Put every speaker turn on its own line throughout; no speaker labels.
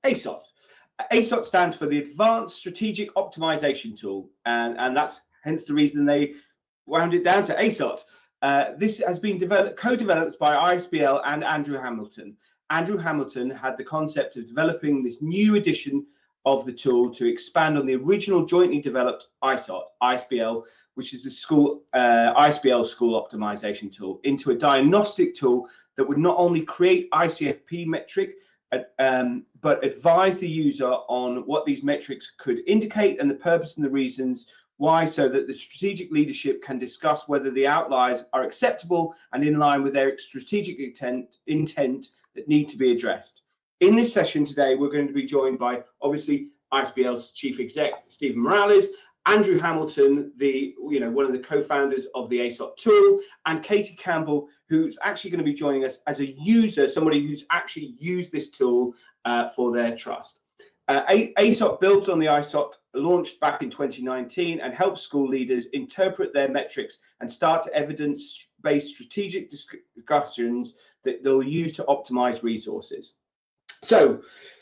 ASOT. ASOT stands for the Advanced Strategic Optimisation Tool, and that's hence the reason they wound it down to ASOT. This has been co-developed by ISBL and Andrew Hamilton. Andrew Hamilton had the concept of developing this new edition of the tool to expand on the original jointly developed ISOT, ISBL, which is the ISBL School Optimisation Tool, into a diagnostic tool that would not only create ICFP metric, but advise the user on what these metrics could indicate and the purpose and the reasons why, so that the strategic leadership can discuss whether the outliers are acceptable and in line with their strategic intent that need to be addressed. In this session today, we're going to be joined by, obviously, ISBL's Chief Exec, Stephen Morales, Andrew Hamilton, one of the co-founders of the ASOT tool, and Katie Campbell, who's actually going to be joining us as a user, somebody who's actually used this tool for their trust. ASOT, built on the ISOT, launched back in 2019 and helps school leaders interpret their metrics and start evidence-based strategic discussions that they'll use to optimize resources. So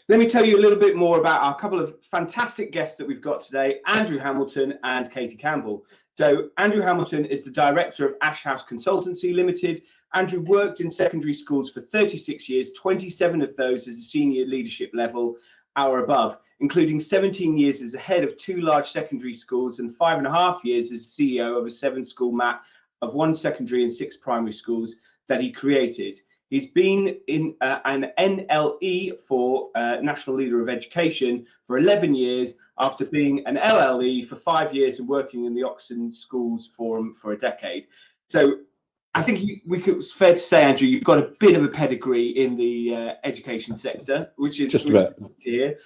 let me tell you a little bit more about our couple of fantastic guests that we've got today, Andrew Hamilton and Katie Campbell. So Andrew Hamilton is the director of Ash House Consultancy Limited. Andrew worked in secondary schools for 36 years, 27 of those as a senior leadership level or above, including 17 years as a head of 2 large secondary schools and 5.5 years as CEO of a 7-school MAT of 1 secondary and 6 primary schools that he created. He's been in an NLE for National Leader of Education for 11 years, after being an LLE for 5 years and working in the Oxford Schools Forum for a decade. So I think it's fair to say, Andrew, you've got a bit of a pedigree in the education sector, which is
just about
to hear.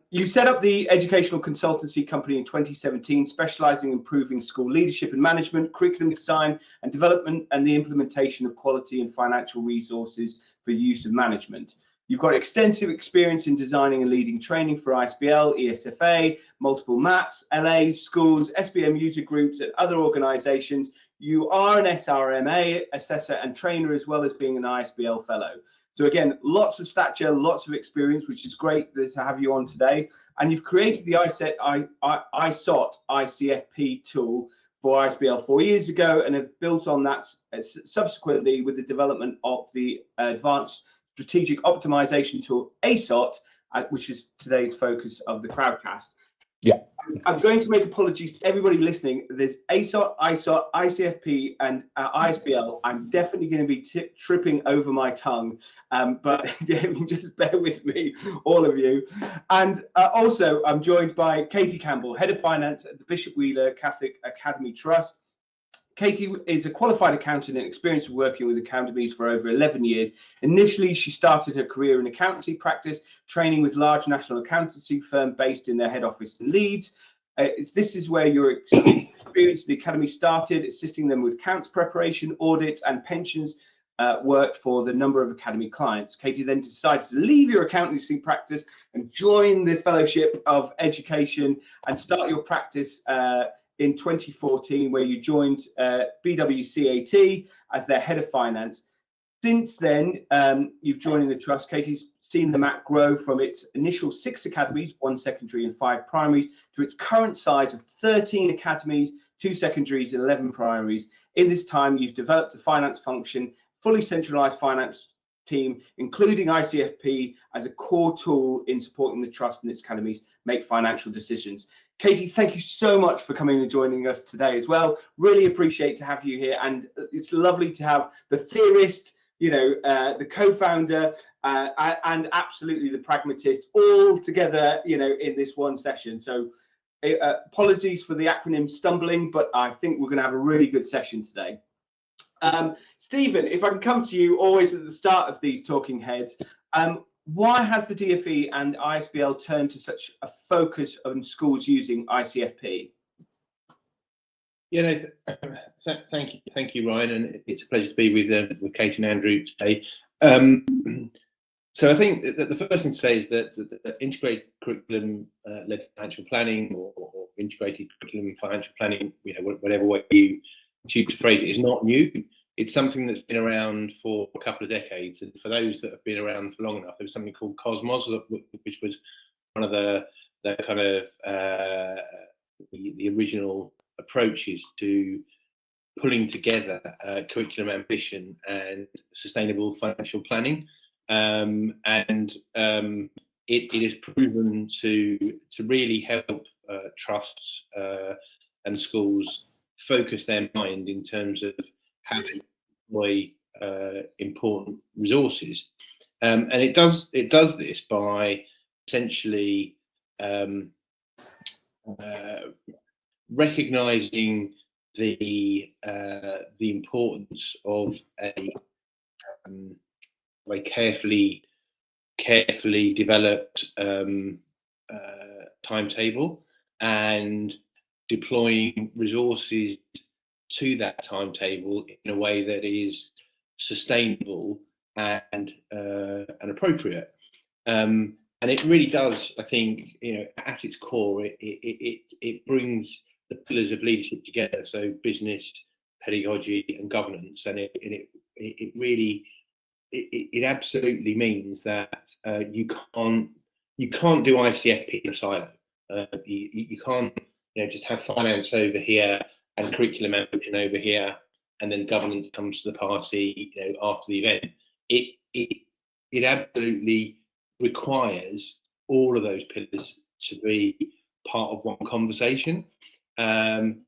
You set up the educational consultancy company in 2017, specialising in improving school leadership and management, curriculum design and development, and the implementation of quality and financial resources for use of management. You've got extensive experience in designing and leading training for ISBL, ESFA, multiple MATs, LAs, schools, SBM user groups, and other organisations. You are an SRMA assessor and trainer, as well as being an ISBL fellow. So again, lots of stature, lots of experience, which is great to have you on today. And you've created the ISOT ICFP tool for ISBL 4 years ago, and have built on that subsequently with the development of the Advanced Strategic Optimisation Tool, ASOT, which is today's focus of the Crowdcast.
Yeah.
I'm going to make apologies to everybody listening. There's ASOT, ISOT, ICFP, and ISBL. I'm definitely going to be tripping over my tongue, but just bear with me, all of you. And also, I'm joined by Katie Campbell, Head of Finance at the Bishop Wheeler Catholic Academy Trust. Katie is a qualified accountant and experienced working with academies for over 11 years. Initially, she started her career in accountancy practice, training with large national accountancy firm based in their head office in Leeds. This is where your experience at the academy started, assisting them with accounts preparation, audits, and pensions work for the number of academy clients. Katie then decided to leave your accountancy practice and join the Fellowship of Education and start your practice in 2014, where you joined BWCAT as their head of finance. Since then, you've joined the trust. Katie's seen the MAT grow from its initial 6 academies, 1 secondary and 5 primaries, to its current size of 13 academies, 2 secondaries and 11 primaries. In this time, you've developed a finance function, fully centralized finance team, including ICFP as a core tool in supporting the trust and its academies make financial decisions. Katie, thank you so much for coming and joining us today as well. Really appreciate to have you here, and it's lovely to have the theorist, the co-founder, and absolutely the pragmatist all together, in this one session. So apologies for the acronym stumbling, but I think we're going to have a really good session today. Stephen, if I can come to you always at the start of these talking heads, why has the DfE and ISBL turned to such a focus on schools using ICFP?
Thank you, Ryan, and it's a pleasure to be with Kate and Andrew today. So I think that the first thing to say is that integrated curriculum-led financial planning, or integrated curriculum financial planning, whatever way you choose to phrase it, is not new. it's something that's been around for a couple of decades. And for those that have been around for long enough, there was something called Cosmos, which was one of the kind of the original approaches to pulling together curriculum ambition and sustainable financial planning, and it has proven to really help trusts and schools focus their mind in terms of how they deploy important resources, and it does this by essentially recognizing the importance of a carefully developed timetable, and deploying resources to that timetable in a way that is sustainable and appropriate. And it really does, I think, at its core, it brings the pillars of leadership together. So business, pedagogy, and governance, and it really absolutely means that you can't do ICFP in a silo. You can't just have finance over here and curriculum ambition over here, and then governance comes to the party after the event. It absolutely requires all of those pillars to be part of one conversation, and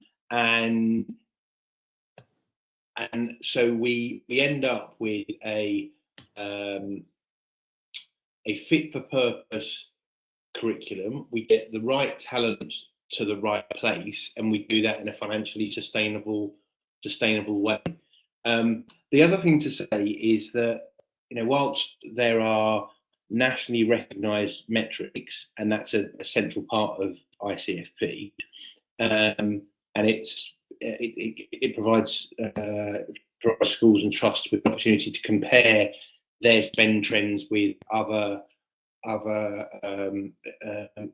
so we end up with a fit for purpose curriculum. We get the right talent to the right place, and we do that in a financially sustainable way. The other thing to say is that whilst there are nationally recognised metrics, and that's a central part of ICFP, and it provides schools and trusts with the opportunity to compare their spend trends with other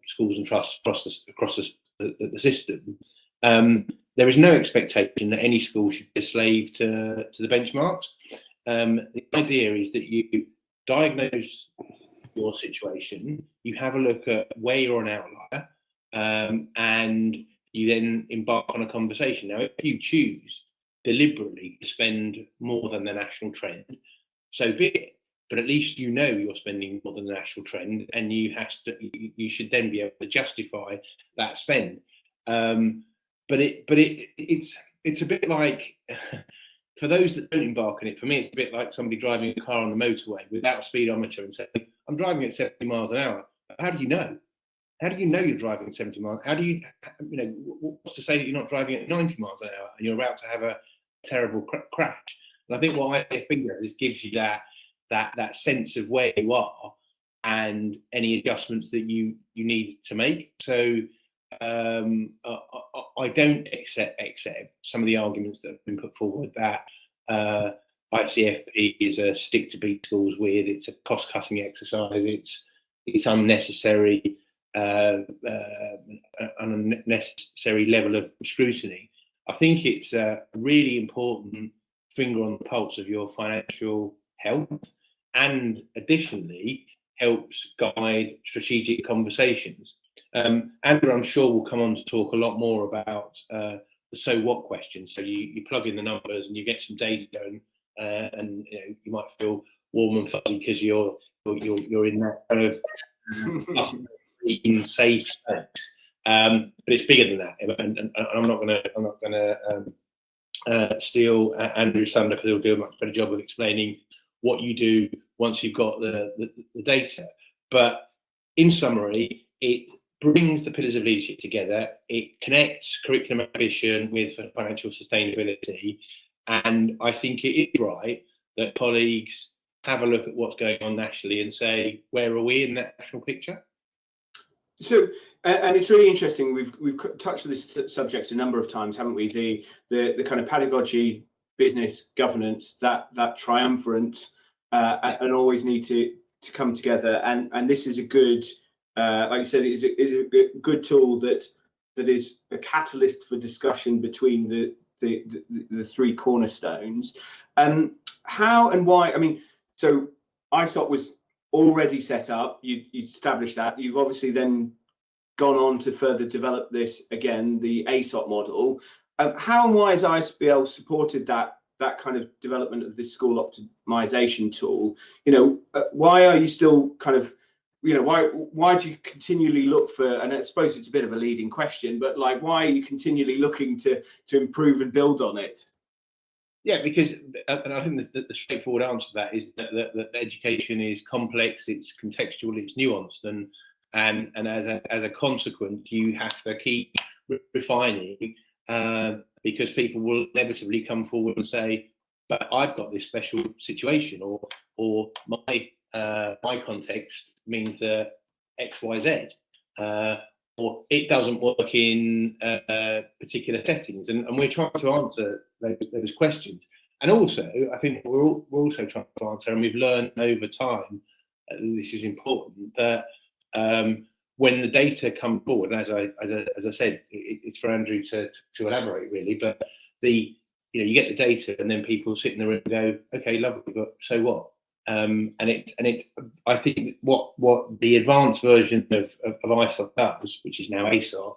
schools and trusts across the system. There is no expectation that any school should be a slave to the benchmarks. The idea is that you diagnose your situation, you have a look at where you're an outlier, and you then embark on a conversation. Now, if you choose deliberately to spend more than the national trend, so be it. But at least you're spending more than the national trend, and you should then be able to justify that spend. But it's a bit like, for those that don't embark on it, for me, it's a bit like somebody driving a car on the motorway without a speedometer and saying, I'm driving at 70 miles an hour. How do you know? How do you know you're driving at 70 miles? How do you what's to say that you're not driving at 90 miles an hour and you're about to have a terrible crash? And I think what ISBL does is gives you that sense of where you are and any adjustments that you need to make. So I don't accept some of the arguments that have been put forward that ICFP is a stick to beat schools with. It's a cost cutting exercise. It's unnecessary, an unnecessary level of scrutiny. I think it's a really important finger on the pulse of your financial health, and additionally helps guide strategic conversations. Andrew, I'm sure, will come on to talk a lot more about the so what question. So you plug in the numbers and you get some data, and you might feel warm and fuzzy because you're in that kind of safe space. But it's bigger than that, and I'm not gonna steal Andrew's thunder, because he'll do a much better job of explaining what you do once you've got the data. But in summary, it brings the pillars of leadership together. It connects curriculum ambition with financial sustainability, and I think it is right that colleagues have a look at what's going on nationally and say, where are we in that national picture?
So, and it's really interesting. We've touched on this subject a number of times, haven't we? The kind of pedagogy, business, governance, that triumvirate, and always need to come together. And this is a good, like you said, is a good tool that is a catalyst for discussion between the three cornerstones. How and why? I mean, so ISOT was already set up. You established that. You've obviously then gone on to further develop this again, the ASOT model. How and why has ISBL supported that kind of development of this school optimization tool? Why are you still kind of, why do you continually look for, and I suppose it's a bit of a leading question, but like, why are you continually looking to improve and build on it?
Yeah, because, and I think the straightforward answer to that is that education is complex, it's contextual, it's nuanced, and as a consequence, you have to keep refining, because people will inevitably come forward and say, but I've got this special situation, or my context means that X, Y, Z, or it doesn't work in particular settings, and we're trying to answer those questions. And also, I think we're also trying to answer, and we've learned over time, this is important, that when the data come forward, and as I said, it's for Andrew to elaborate really, but you get the data, and then people sit in the room and go, okay, lovely, but so what? And it's I think what the advanced version of ISOT does, which is now ASOT,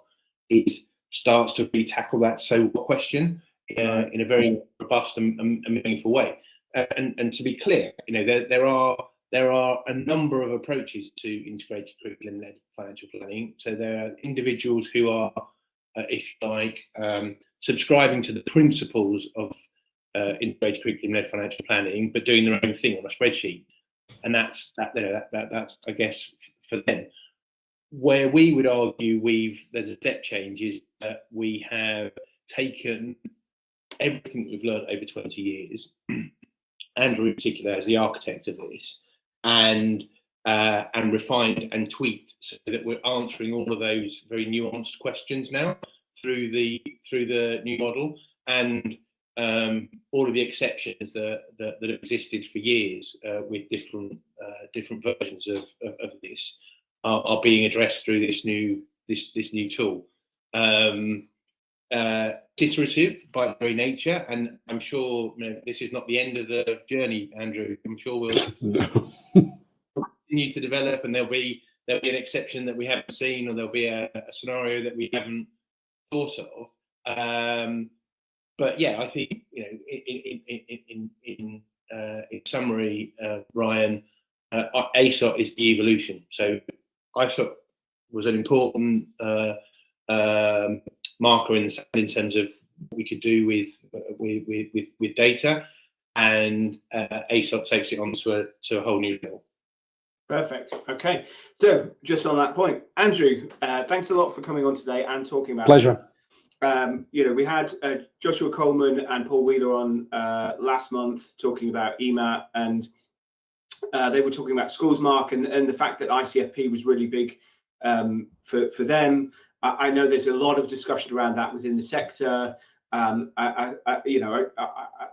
it starts to really tackle that so what question in a very robust and meaningful way. And to be clear, there are a number of approaches to integrated curriculum-led financial planning. So there are individuals who are, if you like, subscribing to the principles of integrated curriculum-led financial planning, but doing their own thing on a spreadsheet, and that's I guess for them. Where we would argue there's a step change is that we have taken everything that we've learned over 20 years, Andrew in particular as the architect of this, and refined and tweaked so that we're answering all of those very nuanced questions now through the new model, and all of the exceptions that have existed for years with different versions of this are being addressed through this new tool. Iterative by its very nature, and I'm sure this is not the end of the journey, Andrew. I'm sure we'll continue to develop, and there'll be an exception that we haven't seen, or there'll be a scenario that we haven't thought of. But yeah, I think in summary, Ryan, ASOT is the evolution. So ISOT was an important marker in terms of what we could do with data, and ASOT takes it on to a whole new level.
Perfect. Okay. So just on that point, Andrew, thanks a lot for coming on today and talking about.
Pleasure.
We had Joshua Coleman and Paul Wheeler on last month talking about EMAT, and they were talking about schools mark and the fact that ICFP was really big for them. I know there's a lot of discussion around that within the sector. I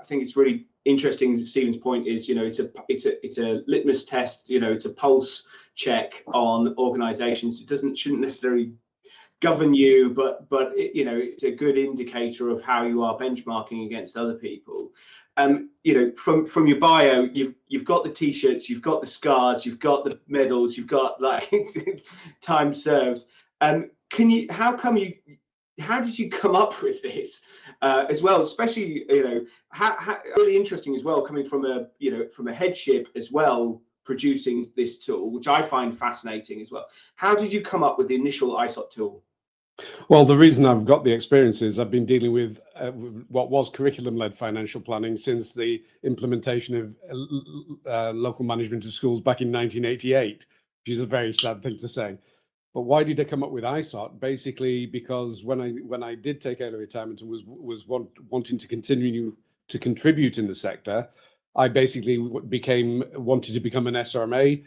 think it's really interesting. Stephen's point is, it's a litmus test. It's a pulse check on organisations. It shouldn't necessarily govern you, but it's a good indicator of how you are benchmarking against other people. From your bio, you've got the t-shirts, you've got the scars, you've got the medals, you've got like time served. How did you come up with this as well? Especially, how really interesting as well, coming from a headship as well, producing this tool, which I find fascinating as well. How did you come up with the initial ISOT tool?
Well, the reason I've got the experience is I've been dealing with what was curriculum-led financial planning since the implementation of local management of schools back in 1988, which is a very sad thing to say. But why did I come up with ISOT? Basically, because when I did take early retirement and was wanting to continue to contribute in the sector, I basically wanted to become an SRMA.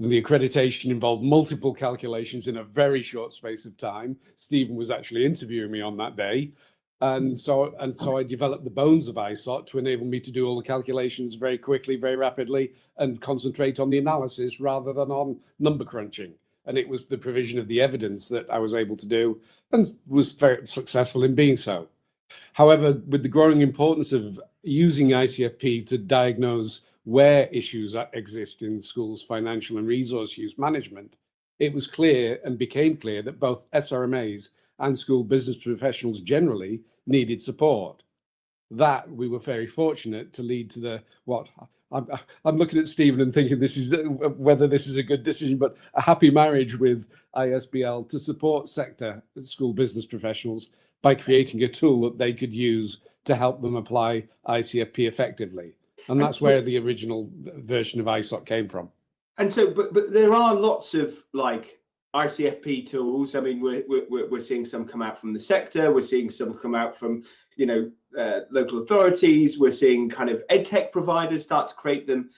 The accreditation involved multiple calculations in a very short space of time. Stephen was actually interviewing me on that day. And so I developed the bones of ISOT to enable me to do all the calculations very quickly, very rapidly, and concentrate on the analysis rather than on number crunching. And it was the provision of the evidence that I was able to do, and was very successful in being so. However, with the growing importance of using ICFP to diagnose where issues exist in schools' financial and resource use management, it was clear and became clear that both SRMAs and school business professionals generally needed support. That we were very fortunate to lead to the I'm looking at Stephen and thinking this is whether this is a good decision, but a happy marriage with ISBL to support sector school business professionals by creating a tool that they could use to help them apply ICFP effectively. And that's where the original version of ISOT came from.
And so, but there are lots of like ICFP tools. I mean, we're seeing some come out from the sector. We're seeing some come out from, local authorities. We're seeing kind of edtech providers start to create them.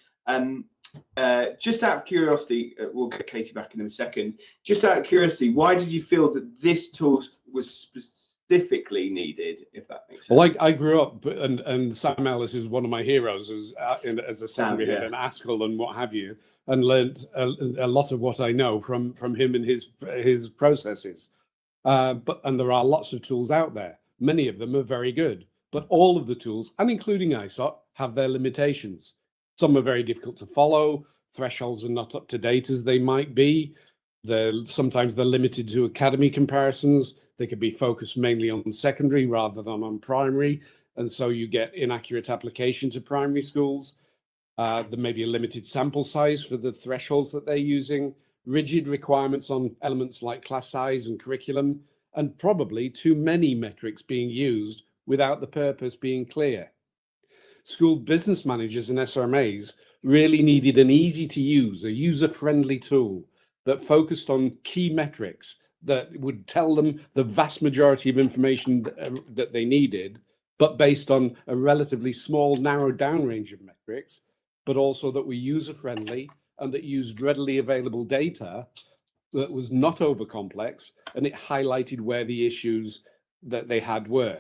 Just out of curiosity, we'll get Katie back in a second. Just out of curiosity, why did you feel that this tool was specifically needed, if that makes sense?
Well, I grew up, and Sam Ellis is one of my heroes as a secondary head and ASCL and what have you, and learned a lot of what I know from him and his processes. And there are lots of tools out there. Many of them are very good, but all of the tools, and including ISOT, have their limitations. Some are very difficult to follow. Thresholds are not up to date as they might be. Sometimes they're limited to academy comparisons. They could be focused mainly on secondary rather than on primary. And so you get inaccurate application to primary schools. There may be a limited sample size for the thresholds that they're using, rigid requirements on elements like class size and curriculum, and probably too many metrics being used without the purpose being clear. School business managers and SRMAs really needed an easy to use, a user-friendly tool that focused on key metrics that would tell them the vast majority of information that they needed, but based on a relatively small, narrowed down range of metrics, but also that were user-friendly and that used readily available data that was not over complex, and it highlighted where the issues that they had were.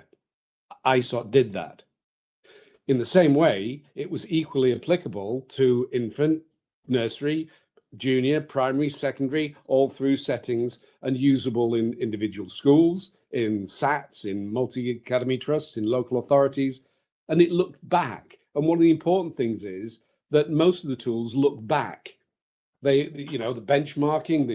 ISOT did that. In the same way, it was equally applicable to infant, nursery, junior, primary, secondary, all through settings, and usable in individual schools, in SATs, in multi-academy trusts, in local authorities. And it looked back. And one of the important things is that most of the tools look back. The benchmarking,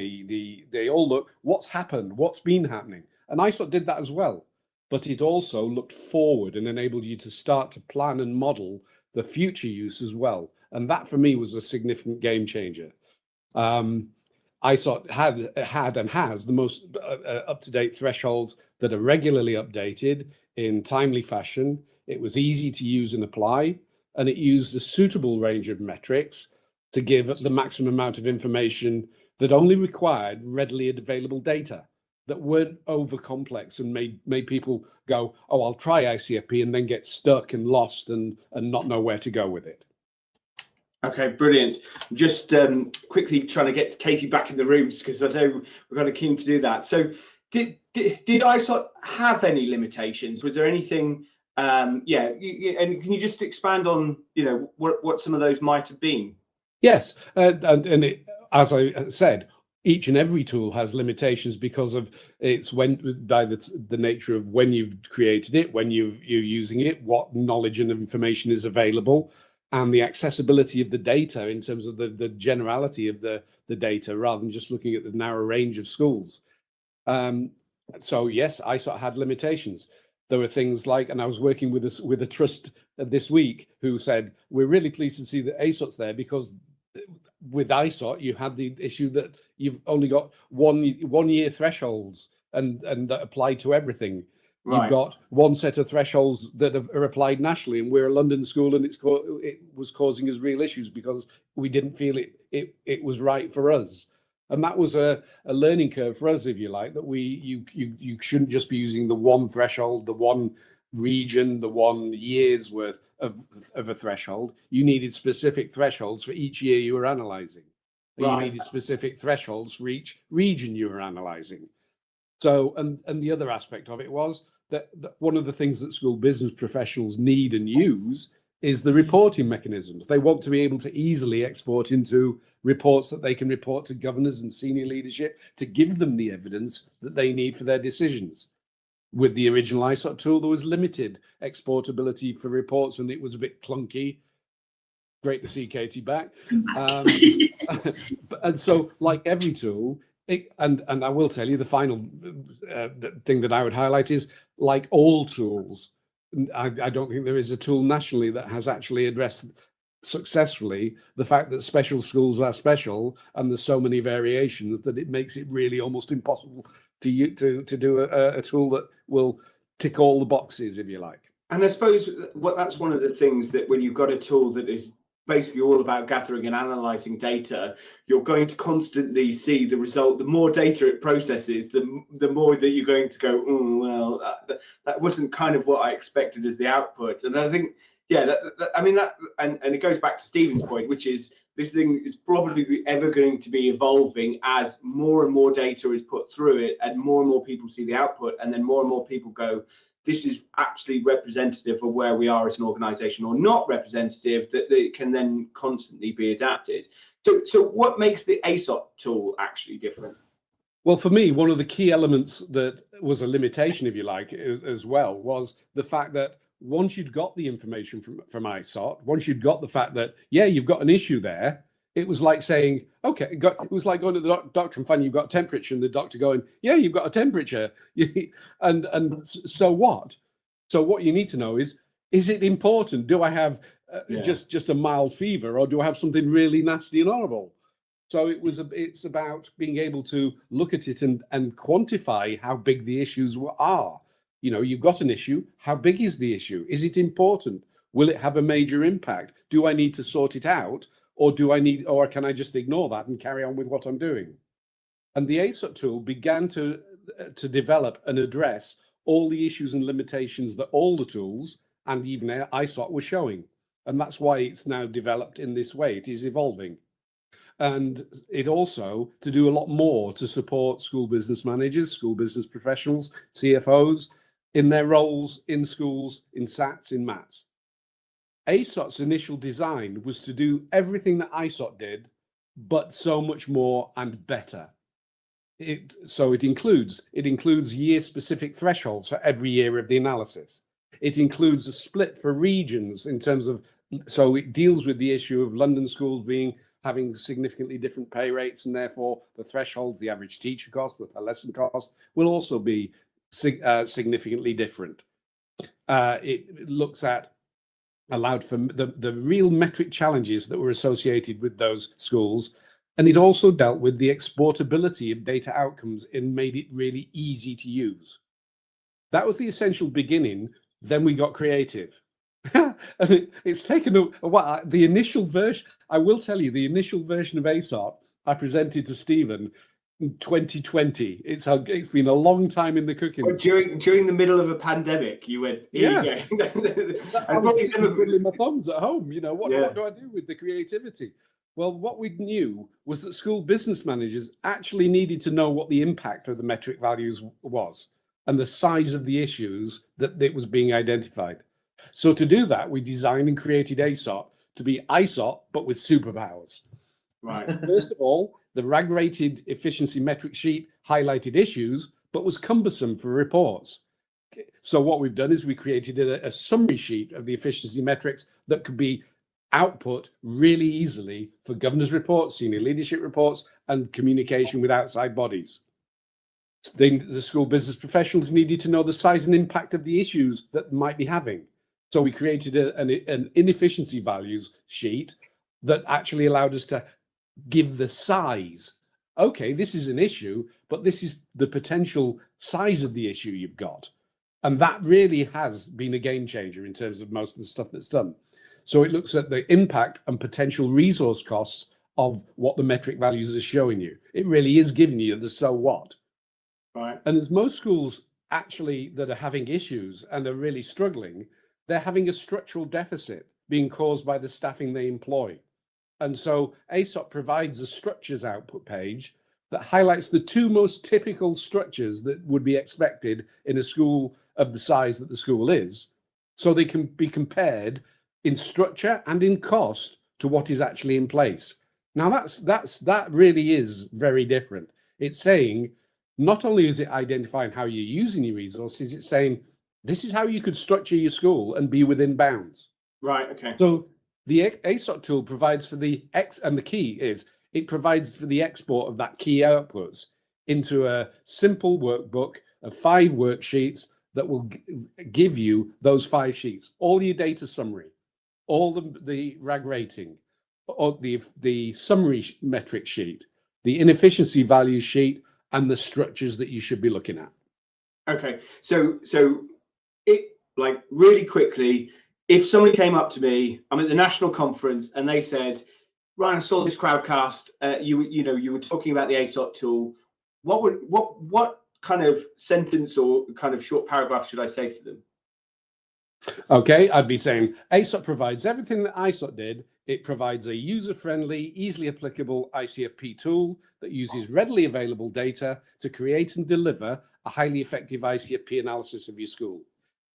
they all look, what's happened, what's been happening. And ISOT did that as well. But it also looked forward and enabled you to start to plan and model the future use as well. And that for me was a significant game changer. ISOT had and has the most up-to-date thresholds that are regularly updated in timely fashion. It was easy to use and apply, and it used a suitable range of metrics to give the maximum amount of information that only required readily available data that weren't over complex and made people go, oh, I'll try ICFP, and then get stuck and lost and not know where to go with it.
Okay, brilliant. Just quickly trying to get Katie back in the rooms because I know we're kind of keen to do that. So did ISOT have any limitations? Was there anything, and can you just expand on, what some of those might have been?
Yes, as I said, each and every tool has limitations because of by the nature of when you've created it, when you're using it, what knowledge and information is available, and the accessibility of the data in terms of the generality of the data, rather than just looking at the narrow range of schools. So yes, ISOT had limitations. There were things like, and I was working with a trust this week who said, we're really pleased to see that ASOT's there because with ISOT, you had the issue that you've only got one year thresholds and that apply to everything. Right. You've got one set of thresholds that are applied nationally, and we're a London school, and it was causing us real issues because we didn't feel it was right for us. And that was a learning curve for us, if you like, that you shouldn't just be using the one threshold, the one region, the 1 year's worth of a threshold. You needed specific thresholds for each year you were analysing. Right. You needed specific thresholds for each region you were analysing. So, and the other aspect of it was that one of the things that school business professionals need and use is the reporting mechanisms. They want to be able to easily export into reports that they can report to governors and senior leadership to give them the evidence that they need for their decisions. with the original ISOT tool, there was limited exportability for reports, and it was a bit clunky. Great to see Katie back. And so, like every tool, and I will tell you, the final thing that I would highlight is, like all tools, I don't think there is a tool nationally that has actually addressed successfully the fact that special schools are special, and there's so many variations that it makes it really almost impossible to do a tool that will tick all the boxes, if you like.
And I suppose that's one of the things, that when you've got a tool that is basically all about gathering and analyzing data, you're going to constantly see the result. The more data it processes, the more that you're going to go, oh, well, that wasn't kind of what I expected as the output. And I think, yeah, I mean, and it goes back to Stephen's point, which is this thing is probably ever going to be evolving as more and more data is put through it, and more people see the output, and then more people go, this is actually representative of where we are as an organization, or not representative, that it can then constantly be adapted. So what makes the ASOT tool actually different?
Well, for me, one of the key elements that was a limitation, if you like, as well, was the fact that once you'd got the information from ISOT, once you'd got the fact that, yeah, you've got an issue there, it was like saying, okay, it was like going to the doctor and finding you've got temperature, and the doctor going, yeah, you've got a temperature. and so what? So what you need to know is it important? Do I have just a mild fever, or do I have something really nasty and horrible? So it's about being able to look at it and quantify how big the issues are. You know, you've got an issue. How big is the issue? Is it important? Will it have a major impact? Do I need to sort it out? Or can I just ignore that and carry on with what I'm doing? And the ASOT tool began to develop and address all the issues and limitations that all the tools and even ISOT were showing. And that's why it's now developed in this way. It is evolving. And it also to do a lot more to support school business managers, school business professionals, CFOs in their roles in schools, in SATs, in MATs. ASOT's initial design was to do everything that ISOT did, but so much more and better. It includes year-specific thresholds for every year of the analysis. It includes a split for regions in terms of, so it deals with the issue of London schools having significantly different pay rates, and therefore the thresholds, the average teacher cost, the per lesson cost will also be significantly different. It allowed for the real metric challenges that were associated with those schools. And it also dealt with the exportability of data outcomes and made it really easy to use. That was the essential beginning. Then we got creative. It's taken a while. The initial version, I will tell you, the initial version of ASOT I presented to Stephen in 2020. It's been a long time in the cooking.
Well, during the middle of a pandemic, you went,
yeah.
I
was twiddling my thumbs at home. You know, what do I do with the creativity? Well, what we knew was that school business managers actually needed to know what the impact of the metric values was and the size of the issues that it was being identified. So to do that, we designed and created ASOT to be ISOT, but with superpowers.
Right.
First of all, the RAG-rated efficiency metric sheet highlighted issues, but was cumbersome for reports. So what we've done is we created a summary sheet of the efficiency metrics that could be output really easily for governors' reports, senior leadership reports, and communication with outside bodies. The school business professionals needed to know the size and impact of the issues that might be having. So we created an inefficiency values sheet that actually allowed us to give the size. Okay, this is an issue, but this is the potential size of the issue you've got. And that really has been a game changer in terms of most of the stuff that's done. So it looks at the impact and potential resource costs of what the metric values are showing you. It really is giving you the so what.
Right.
And as most schools actually that are having issues and are really struggling, they're having a structural deficit being caused by the staffing they employ. And so ASOT provides a structures output page that highlights the two most typical structures that would be expected in a school of the size that the school is, so they can be compared in structure and in cost to what is actually in place. Now that really is very different. It's saying not only is it identifying how you're using your resources, it's saying this is how you could structure your school and be within bounds.
Right. Okay.
So the ASOT tool provides for the and the key is it provides for the export of that key outputs into a simple workbook of 5 worksheets that will give you those 5 sheets, all your data summary, all the RAG rating, or the summary metric sheet, the inefficiency value sheet, and the structures that you should be looking at.
Okay, so it, like, really quickly, if somebody came up to me, I'm at the national conference, and they said, Ryan, I saw this crowdcast, you were talking about the ASOT tool. What kind of sentence or kind of short paragraph should I say to them?
Okay, I'd be saying ASOT provides everything that ISOT did. It provides a user-friendly, easily applicable ICFP tool that uses readily available data to create and deliver a highly effective ICFP analysis of your school.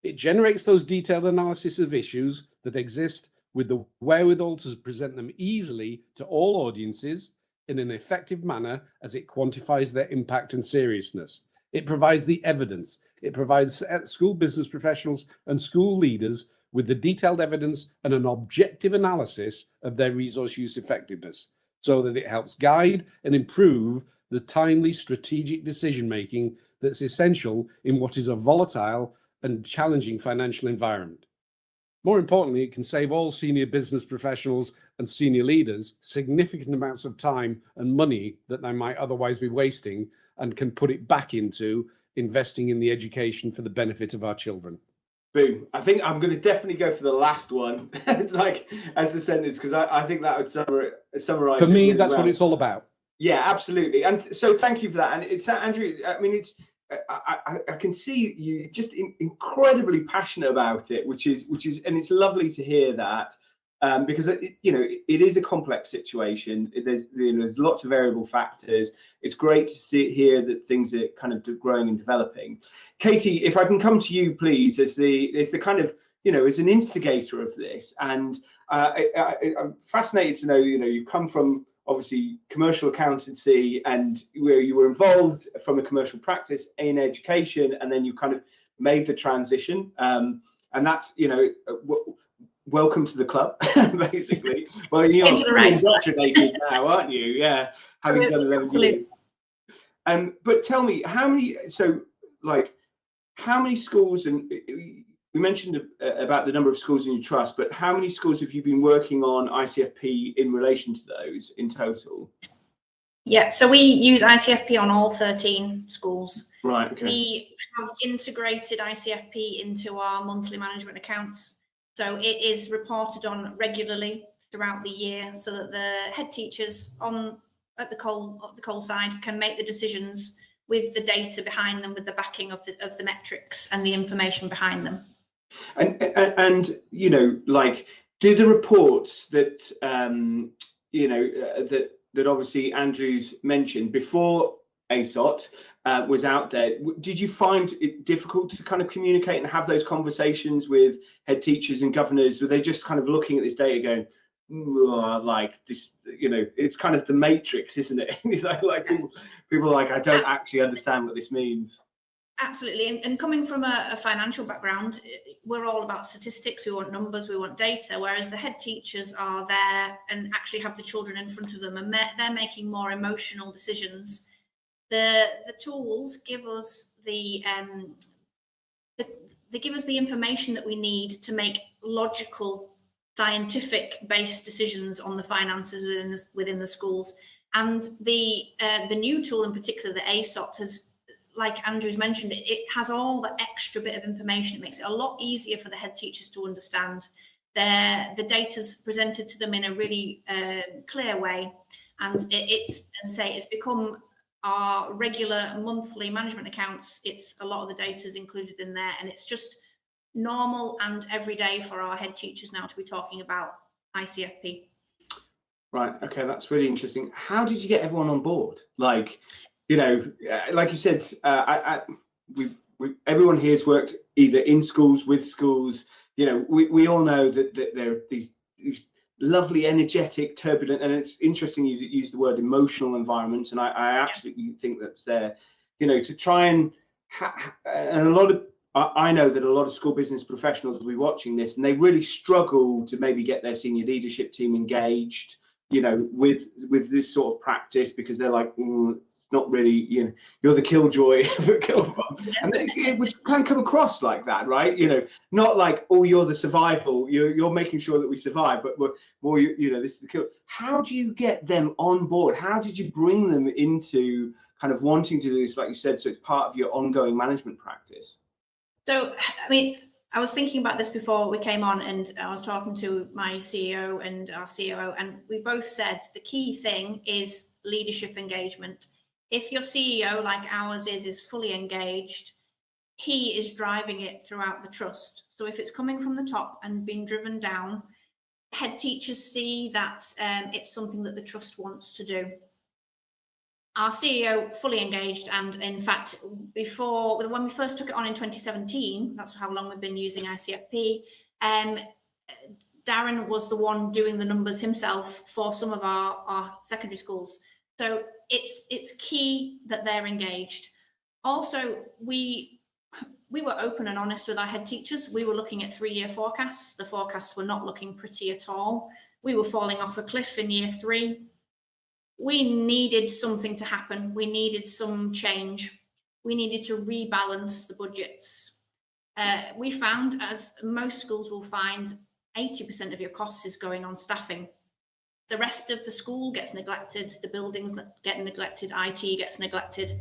It generates those detailed analysis of issues that exist with the wherewithal to present them easily to all audiences in an effective manner as it quantifies their impact and seriousness. It provides the evidence. It provides school business professionals and school leaders with the detailed evidence and an objective analysis of their resource use effectiveness, so that it helps guide and improve the timely strategic decision-making that's essential in what is a volatile and challenging financial environment. More importantly, it can save all senior business professionals and senior leaders significant amounts of time and money that they might otherwise be wasting, and can put it back into investing in the education for the benefit of our children.
Boom. I think I'm going to definitely go for the last one, like as the sentence, because I think that would summarize.
For me,
really
that's
well.
what it's all about.
Yeah, absolutely. And so thank you for that. And it's Andrew, I mean, it's I can see you just incredibly passionate about it, which is and it's lovely to hear that, because it is a complex situation. There's lots of variable factors. It's great to hear that things are kind of growing and developing. Katie, if I can come to you, please, as the kind of, as an instigator of this, and I'm fascinated to know, you come from obviously commercial accountancy, and where you were involved from a commercial practice in education, and then you kind of made the transition, and that's welcome to the club, basically. Well, you're indoctrinated now, aren't you? Yeah, having done 11 years. But tell me, how many schools, and we mentioned about the number of schools in your trust, but how many schools have you been working on ICFP in relation to those in total?
Yeah, so we use ICFP on all 13 schools.
Right. Okay.
We have integrated ICFP into our monthly management accounts. So it is reported on regularly throughout the year, so that the head teachers at the coal side can make the decisions with the data behind them, with the backing of the metrics and the information behind them.
And do the reports that that obviously Andrew's mentioned before ASOT was out there, did you find it difficult to kind of communicate and have those conversations with head teachers and governors? Were they just kind of looking at this data going, like this, it's kind of the matrix, isn't it? like people are like, I don't actually understand what this means.
Absolutely. And coming from a financial background, we're all about statistics. We want numbers, we want data, whereas the head teachers are there and actually have the children in front of them, and they're making more emotional decisions. The tools give us they give us the information that we need to make logical, scientific-based decisions on the finances within the schools. And the new tool in particular, the ASOT, has, like Andrew's mentioned, it has all the extra bit of information. It makes it a lot easier for the head teachers to understand. The data's presented to them in a really clear way, and it's, as I say, it's become our regular monthly management accounts. It's a lot of the data is included in there, and it's just normal and everyday for our head teachers now to be talking about ICFP.
Right. Okay, that's really interesting. How did you get everyone on board? Like you said, everyone here has worked either in schools, with schools. We all know that there are these lovely, energetic, turbulent, and it's interesting you use the word emotional environments, and I absolutely think that's there. you know, to try and and a lot of, I know that a lot of school business professionals will be watching this, and they really struggle to maybe get their senior leadership team engaged, you know, with this sort of practice, because they're like, it's not really, you know, you're the killjoy, and which can come across like that, right? You know, not like, oh, you're the survival, you're making sure that we survive, but more, you know, this is the kill. How do you get them on board? How did you bring them into kind of wanting to do this, like you said, so it's part of your ongoing management practice?
So, I mean, I was thinking about this before we came on, and I was talking to my CEO and our COO, and we both said the key thing is leadership engagement. If your CEO, like ours is fully engaged, he is driving it throughout the trust. So if it's coming from the top and being driven down, head teachers see that it's something that the trust wants to do. Our CEO fully engaged, and in fact, when we first took it on in 2017, that's how long we've been using ICFP, Darren was the one doing the numbers himself for some of our secondary schools. So it's key that they're engaged. Also, we were open and honest with our head teachers. We were looking at 3-year forecasts. The forecasts were not looking pretty at all. We were falling off a cliff in year 3. We needed something to happen. We needed some change. We needed to rebalance the budgets. We found, as most schools will find, 80% of your costs is going on staffing. The rest of the school gets neglected. The buildings get neglected. IT gets neglected.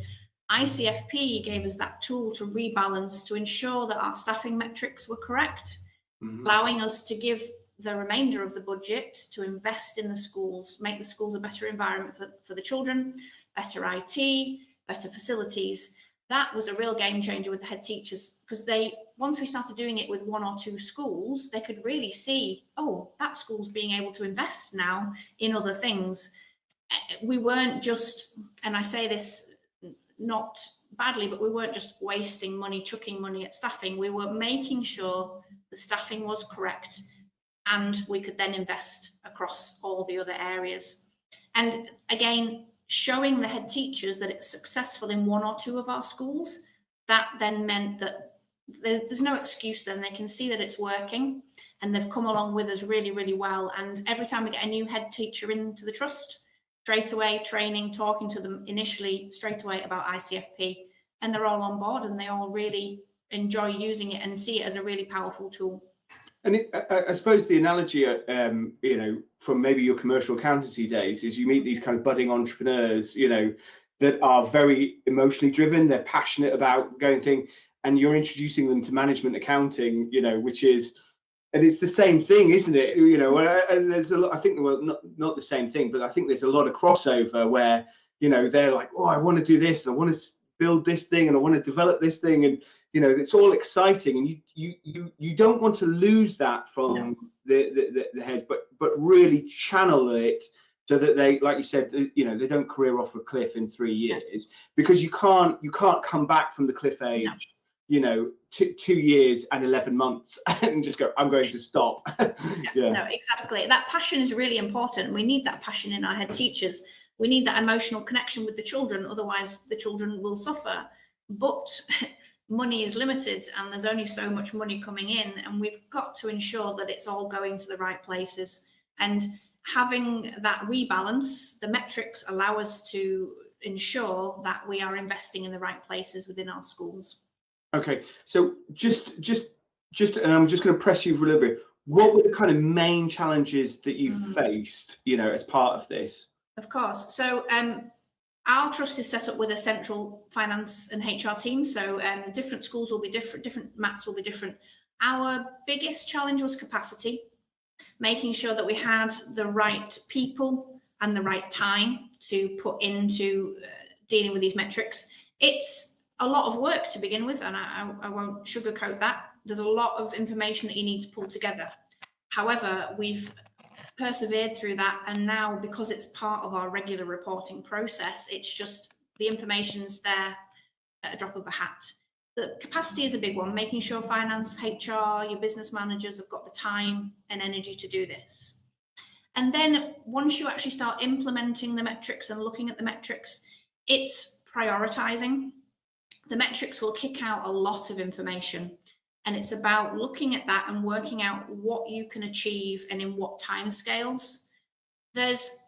ICFP gave us that tool to rebalance, to ensure that our staffing metrics were correct, allowing us to give the remainder of the budget to invest in the schools, make the schools a better environment for the children, better IT, better facilities. That was a real game changer with the head teachers, because once we started doing it with 1 or 2 schools, they could really see, oh, that school's being able to invest now in other things. We weren't just, and I say this not badly, but we weren't just wasting money, chucking money at staffing. We were making sure the staffing was correct, and we could then invest across all the other areas. And again, showing the head teachers that it's successful in 1 or 2 of our schools, that then meant that there's no excuse then. They can see that it's working, and they've come along with us really, really well. And every time we get a new head teacher into the trust, straight away training, talking to them initially straight away about ICFP, and they're all on board, and they all really enjoy using it and see it as a really powerful tool.
And I suppose the analogy, you know, from maybe your commercial accountancy days, is you meet these kind of budding entrepreneurs, you know, that are very emotionally driven. They're passionate about going thing, and you're introducing them to management accounting, you know, which is, and it's the same thing, isn't it? You know, and there's a lot. I think, well, not the same thing, but I think there's a lot of crossover where, you know, they're like, oh, I want to do this, and I want to build this thing, and I want to develop this thing, and you know, it's all exciting, and you don't want to lose that from the heads, but really channel it so that they, like you said, you know, they don't career off a cliff in 3 years, because you can't come back from the cliff age, you know, 2 years and 11 months and just go, I'm going to stop.
No, exactly. That passion is really important. We need that passion in our head teachers. We need that emotional connection with the children, otherwise the children will suffer. But money is limited, and there's only so much money coming in, and we've got to ensure that it's all going to the right places. And having that rebalance, the metrics allow us to ensure that we are investing in the right places within our schools.
Okay, so just and I'm just going to press you for a little bit. What were the kind of main challenges that you faced, you know, as part of this?
Of course. So our trust is set up with a central finance and HR team. So different schools will be different mats will be different. Our biggest challenge was capacity, making sure that we had the right people and the right time to put into dealing with these metrics. It's a lot of work to begin with, and I won't sugarcoat that. There's a lot of information that you need to pull together. However, we've persevered through that, and now, because it's part of our regular reporting process, it's just the information's there at a drop of a hat. The capacity is a big one, making sure finance, HR, your business managers have got the time and energy to do this. And then once you actually start implementing the metrics and looking at the metrics, it's prioritizing. the metrics will kick out a lot of information. And it's about looking at that and working out what you can achieve and in what timescales. There's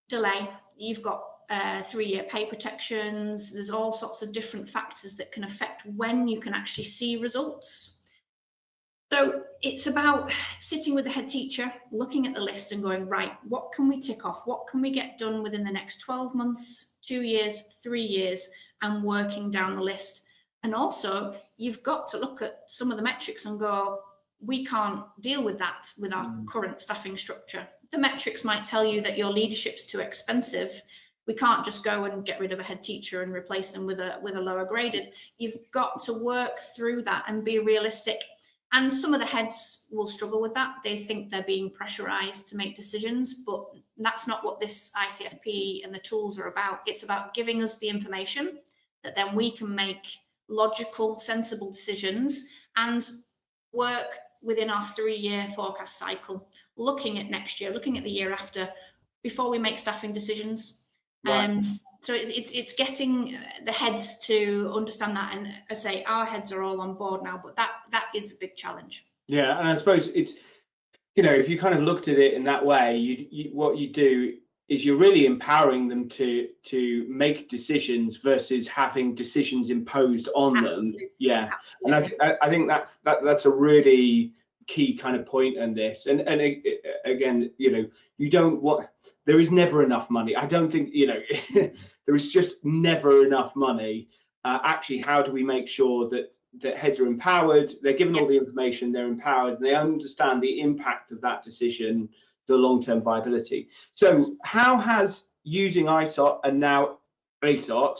delay. You've got 3-year pay protections. There's all sorts of different factors that can affect when you can actually see results. So it's about sitting with the head teacher, looking at the list and going, right, what can we tick off? What can we get done within the next 12 months, 2 years, 3 years, and working down the list. And also, you've got to look at some of the metrics and go, we can't deal with that with our current staffing structure. The metrics might tell you that your leadership's too expensive. We can't just go and get rid of a head teacher and replace them with a lower graded. You've got to work through that and be realistic. And some of the heads will struggle with that. They think they're being pressurized to make decisions, but that's not what this ICFP and the tools are about. It's about giving us the information that then we can make logical, sensible decisions and work within our 3-year forecast cycle, looking at next year, looking at the year after, before we make staffing decisions. Right. So it's getting the heads to understand that, and I say our heads are all on board now, but that is a big challenge.
Yeah, and I suppose it's, you know, if you kind of looked at it in that way, you what you do is you're really empowering them to make decisions versus having decisions imposed on
Absolutely.
them. Yeah,
Absolutely.
and I think that's a really key kind of point in this. And again, you know, you don't want. There is never enough money. I don't think, you know, there is just never enough money. Actually, how do we make sure that heads are empowered, they're given all the information, they're empowered, and they understand the impact of that decision, the long-term viability. So how has using ISOT and now ASOT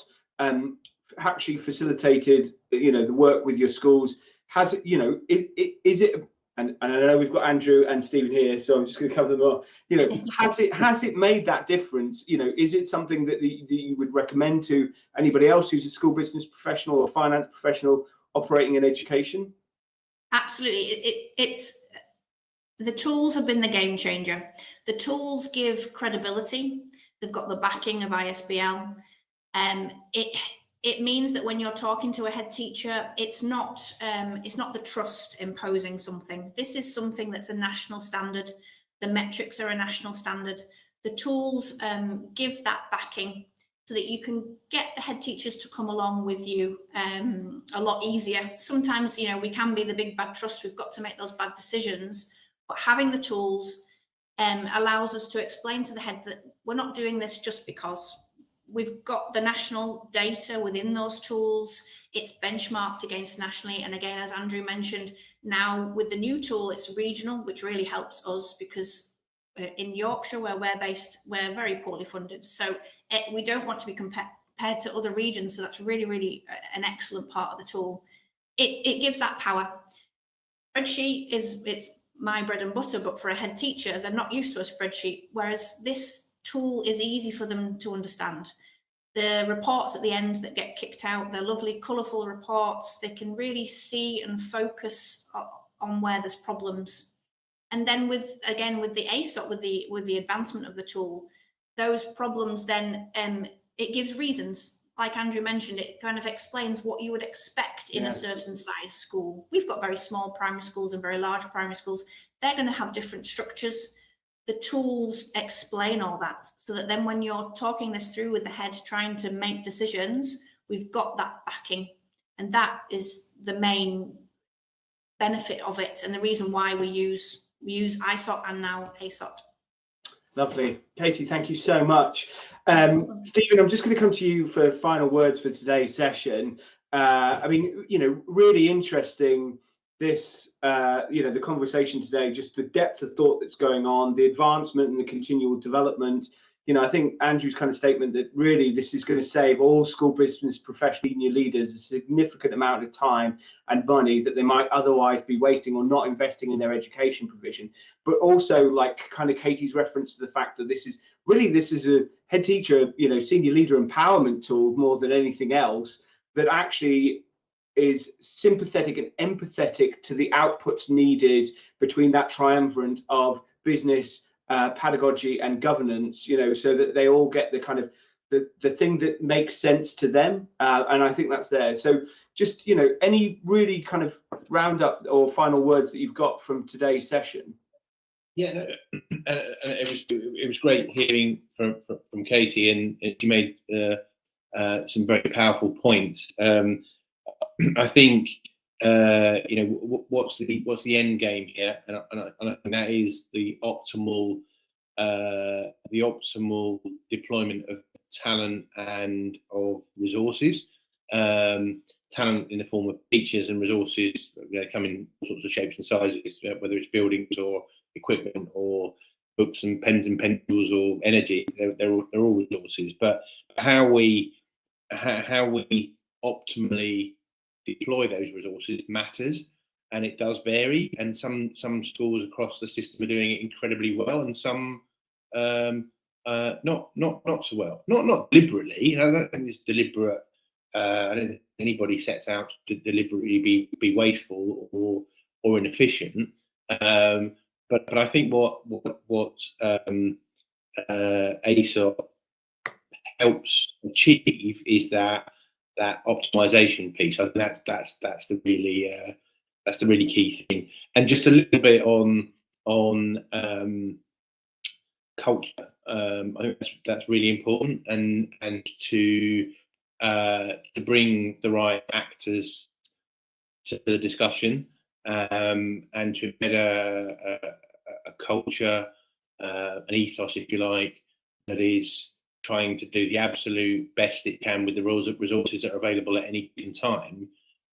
actually facilitated, you know, the work with your schools? Has it, you know, is it, and I know we've got Andrew and Stephen here, so I'm just going to cover them all. You know, has it made that difference? You know, is it something that you would recommend to anybody else who's a school business professional or finance professional operating in education?
Absolutely. It's the tools have been the game changer. The tools give credibility. They've got the backing of ISBL. It means that when you're talking to a head teacher, it's not the trust imposing something. This is something that's a national standard. The metrics are a national standard. The tools give that backing so that you can get the head teachers to come along with you a lot easier. Sometimes, you know, we can be the big bad trust. We've got to make those bad decisions, but having the tools allows us to explain to the head that we're not doing this just because. We've got the national data within those tools. It's benchmarked against nationally. And again, as Andrew mentioned, now with the new tool, it's regional, which really helps us because in Yorkshire, where we're based, we're very poorly funded. So we don't want to be compared to other regions. So that's really, really an excellent part of the tool. It gives that power. Spreadsheet it's my bread and butter, but for a head teacher, they're not used to a spreadsheet, whereas this tool is easy for them to understand. The reports at the end that get kicked out, they're lovely, colourful reports. They can really see and focus on where there's problems. And then with the ASOT, with the advancement of the tool, those problems then it gives reasons. Like Andrew mentioned, it kind of explains what you would expect in a certain size school. We've got very small primary schools and very large primary schools. They're going to have different structures. The tools explain all that so that then when you're talking this through with the head, trying to make decisions, we've got that backing. And that is the main benefit of it and the reason why we use ISOT and now ASOT.
Lovely. Katie, thank you so much. Stephen, I'm just going to come to you for final words for today's session. I mean, you know, really interesting this, you know, the conversation today, just the depth of thought that's going on, the advancement and the continual development. You know, I think Andrew's kind of statement that really this is going to save all school business professional senior leaders a significant amount of time and money that they might otherwise be wasting or not investing in their education provision. But also, like kind of Katie's reference to the fact that this is a head teacher, you know, senior leader empowerment tool more than anything else that actually is sympathetic and empathetic to the outputs needed between that triumvirate of business, pedagogy and governance, you know, so that they all get the kind of the thing that makes sense to them, and I think that's there. So just, any really kind of roundup or final words that you've got from today's session?
Yeah, it was great hearing from Katie, and she made some very powerful points. I think what's the end game here, and I think that is the optimal deployment of talent and of resources. Talent in the form of teachers and resources. They come in all sorts of shapes and sizes, whether it's buildings or equipment or books and pens and pencils or energy. They're all resources. But how we optimally deploy those resources matters, and it does vary. And some schools across the system are doing it incredibly well, and some not so well. Not deliberately. I don't think it's deliberate. I don't think anybody sets out to deliberately be wasteful or inefficient. But I think what ASOT helps achieve is that optimization piece. I think that's the really key thing. And just a little bit on culture. I think that's really important, and to bring the right actors to the discussion, and to embed a culture, an ethos, if you like, that is trying to do the absolute best it can with the resources that are available at any given time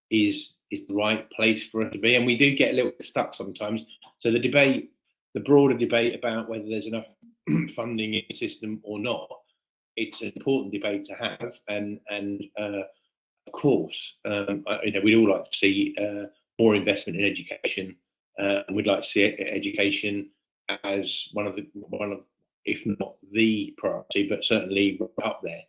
is the right place for us to be. And we do get a little bit stuck sometimes. So the broader debate about whether there's enough funding in the system or not, it's an important debate to have. And of course, we'd all like to see more investment in education, and we'd like to see education as one of, if not the priority, but certainly up there.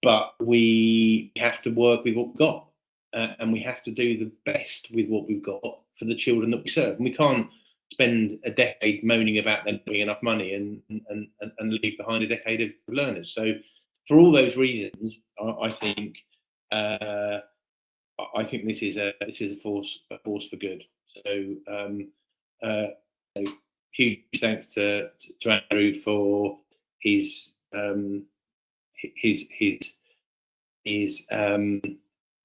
But we have to work with what we've got, and we have to do the best with what we've got for the children that we serve. And we can't spend a decade moaning about there not being enough money and leave behind a decade of learners. So for all those reasons, I think this is a force for good. So huge thanks to Andrew for his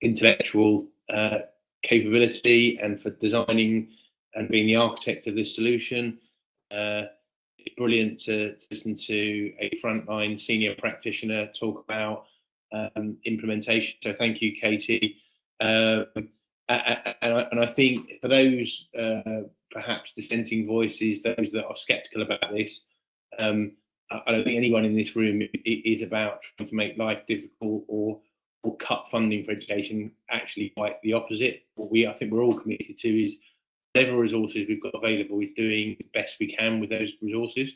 intellectual capability, and for designing and being the architect of this solution. It's brilliant to listen to a frontline senior practitioner talk about implementation. So thank you, Katie. And I think for those perhaps dissenting voices, those that are sceptical about this, I don't think anyone in this room is about trying to make life difficult or cut funding for education. Actually, quite the opposite. What I think we're all committed to is whatever resources we've got available, is doing the best we can with those resources.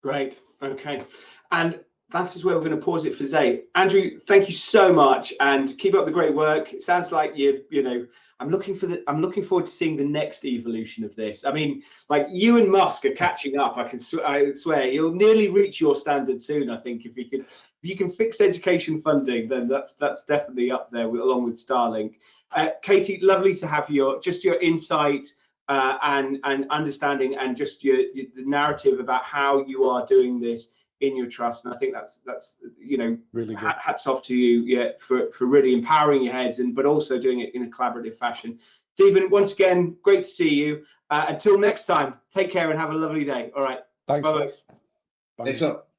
Great. Okay. And that is where we're going to pause it for today. Andrew, thank you so much, and keep up the great work. It sounds like I'm looking forward to seeing the next evolution of this. I mean, like, you and Musk are catching up. I swear you'll nearly reach your standard soon. I think if you can fix education funding, then that's definitely up there along with Starlink. Katie, lovely to have your insight and understanding, and just the narrative about how you are doing this in your trust. And I think that's really good. Hats off to you, for really empowering your heads, but also doing it in a collaborative fashion. Stephen, once again, great to see you. Until next time, take care and have a lovely day. All right.
Thanks.
Bye.
Thanks a lot.